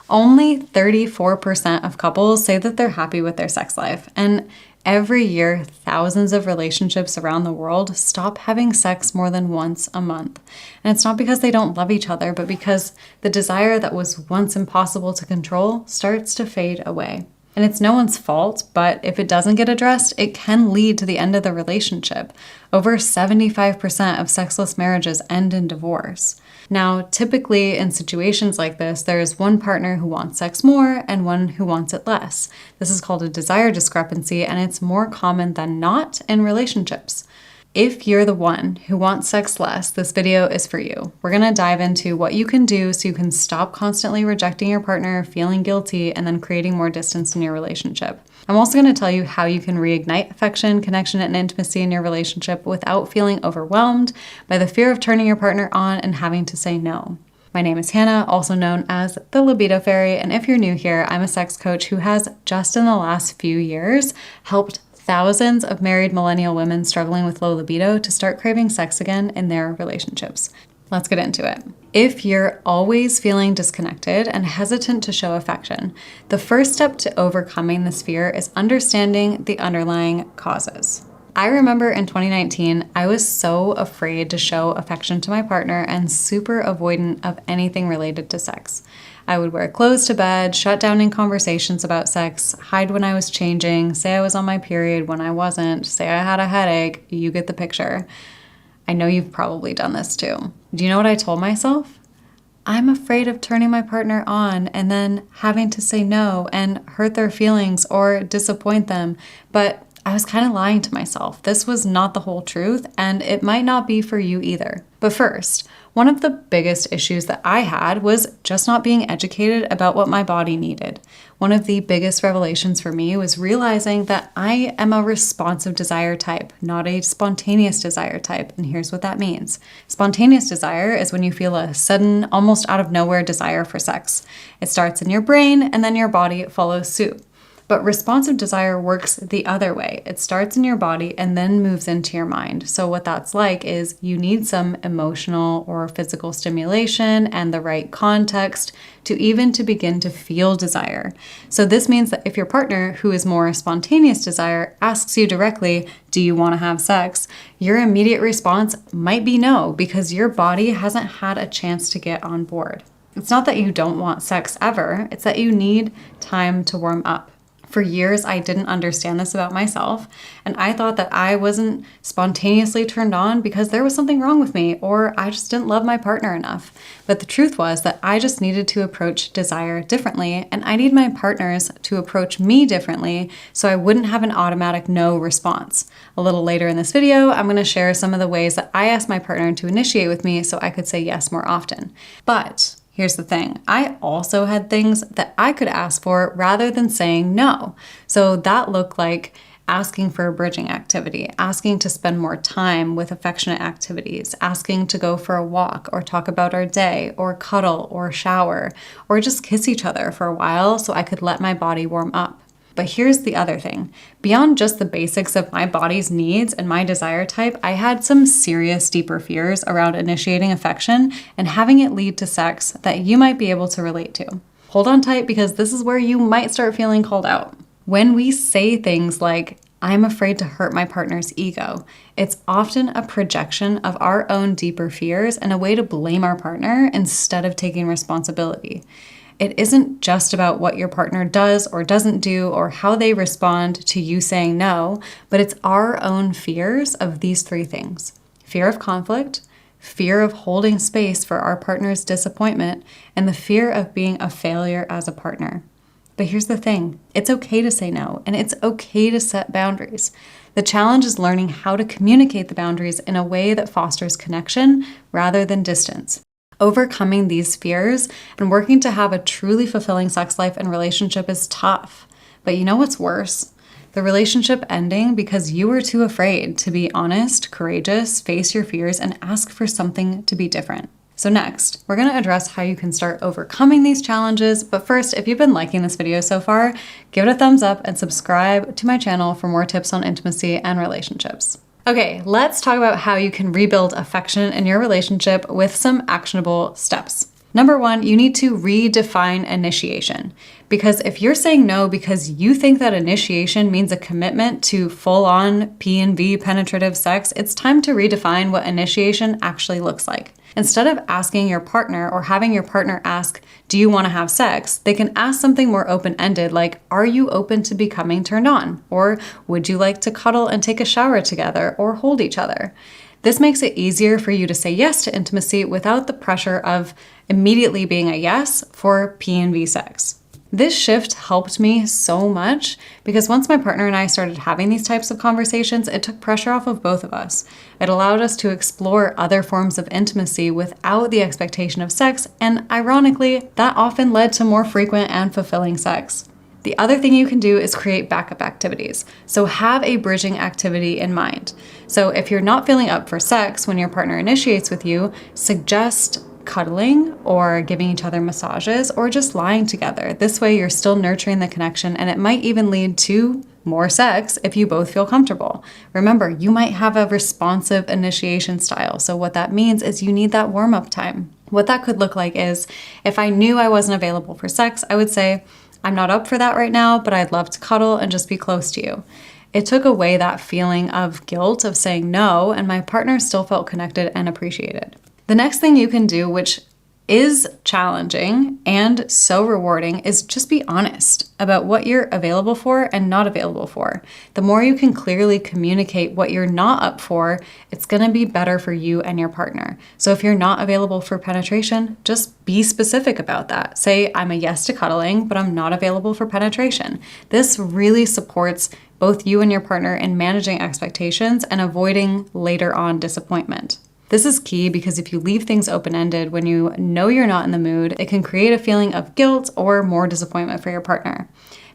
Only 34% of couples say that they're happy with their sex life. And every year, thousands of relationships around the world stop having sex more than once a month. And it's not because they don't love each other, but because the desire that was once impossible to control starts to fade away. And it's no one's fault, but if it doesn't get addressed, it can lead to the end of the relationship. Over 75% of sexless marriages end in divorce. Now, typically in situations like this, there is one partner who wants sex more and one who wants it less. This is called a desire discrepancy, and it's more common than not in relationships. If you're the one who wants sex less, this video is for you. We're gonna dive into what you can do so you can stop constantly rejecting your partner, feeling guilty, and then creating more distance in your relationship. I'm also gonna tell you how you can reignite affection, connection, and intimacy in your relationship without feeling overwhelmed by the fear of turning your partner on and having to say no. My name is Hannah, also known as the Libido Fairy, and if you're new here, I'm a sex coach who has, just in the last few years, helped thousands of married millennial women struggling with low libido to start craving sex again in their relationships. Let's get into it. If you're always feeling disconnected and hesitant to show affection, the first step to overcoming this fear is understanding the underlying causes. I remember in 2019, I was so afraid to show affection to my partner and super avoidant of anything related to sex. I would wear clothes to bed, shut down in conversations about sex, hide when I was changing, say I was on my period when I wasn't, say I had a headache. You get the picture. I know you've probably done this too. Do you know what I told myself? I'm afraid of turning my partner on and then having to say no and hurt their feelings or disappoint them. But I was kind of lying to myself. This was not the whole truth, and it might not be for you either. But first, one of the biggest issues that I had was just not being educated about what my body needed. One of the biggest revelations for me was realizing that I am a responsive desire type, not a spontaneous desire type. And here's what that means. Spontaneous desire is when you feel a sudden, almost out of nowhere desire for sex. It starts in your brain and then your body follows suit. But responsive desire works the other way. It starts in your body and then moves into your mind. So what that's like is you need some emotional or physical stimulation and the right context to begin to feel desire. So this means that if your partner, who is more spontaneous desire, asks you directly, do you want to have sex? Your immediate response might be no, because your body hasn't had a chance to get on board. It's not that you don't want sex ever, it's that you need time to warm up. For years, I didn't understand this about myself, and I thought that I wasn't spontaneously turned on because there was something wrong with me, or I just didn't love my partner enough. But the truth was that I just needed to approach desire differently, and I need my partners to approach me differently so I wouldn't have an automatic no response. A little later in this video, I'm going to share some of the ways that I asked my partner to initiate with me so I could say yes more often. But here's the thing, I also had things that I could ask for rather than saying no. So that looked like asking for a bridging activity, asking to spend more time with affectionate activities, asking to go for a walk or talk about our day or cuddle or shower or just kiss each other for a while so I could let my body warm up. But here's the other thing. Beyond just the basics of my body's needs and my desire type, I had some serious, deeper fears around initiating affection and having it lead to sex that you might be able to relate to. Hold on tight because this is where you might start feeling called out. When we say things like, I'm afraid to hurt my partner's ego, it's often a projection of our own deeper fears and a way to blame our partner instead of taking responsibility. It isn't just about what your partner does or doesn't do or how they respond to you saying no, but it's our own fears of these three things. Fear of conflict, fear of holding space for our partner's disappointment, and the fear of being a failure as a partner. But here's the thing, it's okay to say no, and it's okay to set boundaries. The challenge is learning how to communicate the boundaries in a way that fosters connection rather than distance. Overcoming these fears and working to have a truly fulfilling sex life and relationship is tough. But you know what's worse? The relationship ending because you were too afraid to be honest, courageous, face your fears, and ask for something to be different. So next, we're going to address how you can start overcoming these challenges. But first, if you've been liking this video so far, give it a thumbs up and subscribe to my channel for more tips on intimacy and relationships. Okay, let's talk about how you can rebuild affection in your relationship with some actionable steps. Number one, you need to redefine initiation. Because if you're saying no because you think that initiation means a commitment to full-on P&V penetrative sex, it's time to redefine what initiation actually looks like. Instead of asking your partner or having your partner ask, do you want to have sex? They can ask something more open-ended like, are you open to becoming turned on? Or would you like to cuddle and take a shower together or hold each other? This makes it easier for you to say yes to intimacy without the pressure of immediately being a yes for P&V sex. This shift helped me so much because once my partner and I started having these types of conversations, it took pressure off of both of us. It allowed us to explore other forms of intimacy without the expectation of sex, and ironically, that often led to more frequent and fulfilling sex. The other thing you can do is create backup activities. So have a bridging activity in mind. So if you're not feeling up for sex when your partner initiates with you, suggest cuddling or giving each other massages or just lying together. This way you're still nurturing the connection, and it might even lead to more sex if you both feel comfortable. Remember, you might have a responsive initiation style. So what that means is you need that warm-up time. What that could look like is if I knew I wasn't available for sex, I would say, I'm not up for that right now, but I'd love to cuddle and just be close to you. It took away that feeling of guilt of saying no, and my partner still felt connected and appreciated. The next thing you can do, which is challenging and so rewarding, is just be honest about what you're available for and not available for. The more you can clearly communicate what you're not up for, it's going to be better for you and your partner. So if you're not available for penetration, just be specific about that. Say, I'm a yes to cuddling, but I'm not available for penetration. This really supports both you and your partner in managing expectations and avoiding later on disappointment. This is key because if you leave things open-ended when you know you're not in the mood, it can create a feeling of guilt or more disappointment for your partner.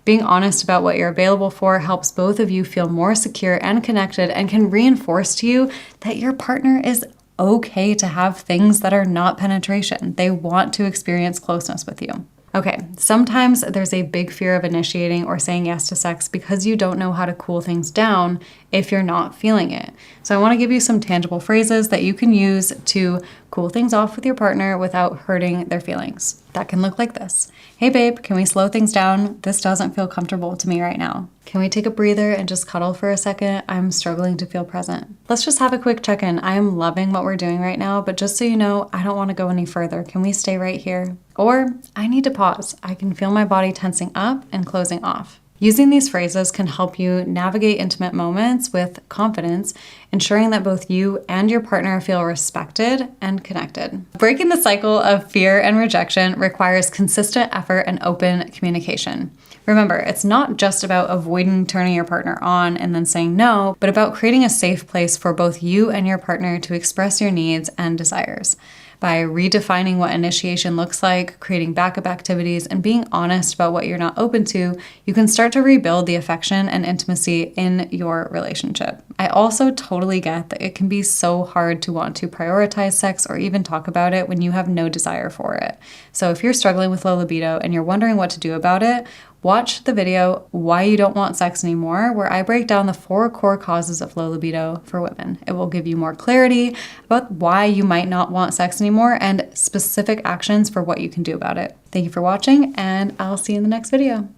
Being honest about what you're available for helps both of you feel more secure and connected and can reinforce to you that your partner is okay to have things that are not penetration. They want to experience closeness with you. Okay, sometimes there's a big fear of initiating or saying yes to sex because you don't know how to cool things down if you're not feeling it. So I want to give you some tangible phrases that you can use to cool things off with your partner without hurting their feelings. That can look like this. Hey babe, can we slow things down? This doesn't feel comfortable to me right now. Can we take a breather and just cuddle for a second? I'm struggling to feel present. Let's just have a quick check-in. I am loving what we're doing right now, but just so you know, I don't want to go any further. Can we stay right here? Or I need to pause. I can feel my body tensing up and closing off. Using these phrases can help you navigate intimate moments with confidence, ensuring that both you and your partner feel respected and connected. Breaking the cycle of fear and rejection requires consistent effort and open communication. Remember, it's not just about avoiding turning your partner on and then saying no, but about creating a safe place for both you and your partner to express your needs and desires. By redefining what initiation looks like, creating backup activities, and being honest about what you're not open to, you can start to rebuild the affection and intimacy in your relationship. I also totally get that it can be so hard to want to prioritize sex or even talk about it when you have no desire for it. So if you're struggling with low libido and you're wondering what to do about it, watch the video, Why You Don't Want Sex Anymore, where I break down the 4 core causes of low libido for women. It will give you more clarity about why you might not want sex anymore and specific actions for what you can do about it. Thank you for watching, and I'll see you in the next video.